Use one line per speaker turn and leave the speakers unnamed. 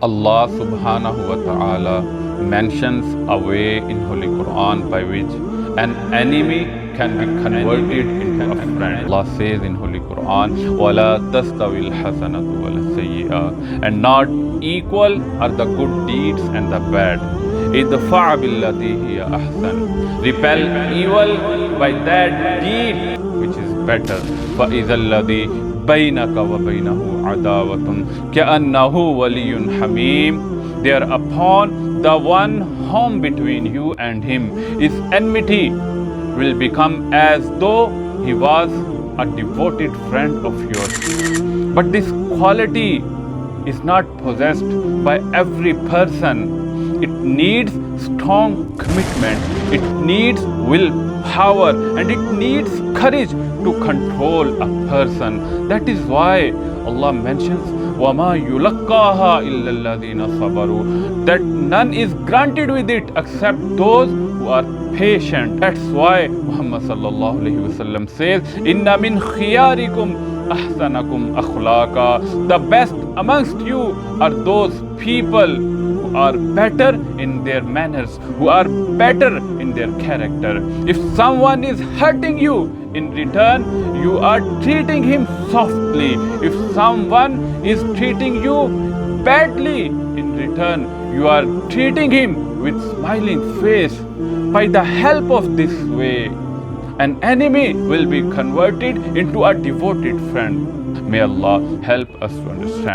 Allah subhanahu wa ta'ala mentions a way in Holy Quran by which an enemy can be converted into a friend. Allah says in Holy Quran, وَلَا تَسْتَوِي الْحَسَنَةُ وَلَا السَّيِّئَةُ, and not equal are the good deeds and the bad. idfa' billati hiya ahsan, repel evil by that deed which is better. فَإِذَا الَّذِي بَيْنَكَ وَبَيْنَهُ عَدَاوَةٌ كَأَنَّهُ وَلِيٌّ حَمِيمٌ, thereupon the one whom between you and him is enmity will become as though he was a devoted friend of yours. But this quality is not possessed by every person. It needs strong commitment, it needs willpower, and it needs courage to control a person. That is why Allah mentions وَمَا يُلَقَّاهَا إِلَّا الَّذِينَ صَبَرُوا, that none is granted with it except those who are patient. That's why Muhammad sallallahu alayhi wa sallam says, إِنَّ مِنْ خِيَارِكُمْ أَحْسَنَكُمْ أَخْلَاقًا, the best amongst you are those people who are better in their manners, who are better in their character. If someone is hurting you, in return you are treating him softly. If someone is treating you badly, in return you are treating him with smiling face. By the help of this way, an enemy will be converted into a devoted friend. May Allah help us to understand.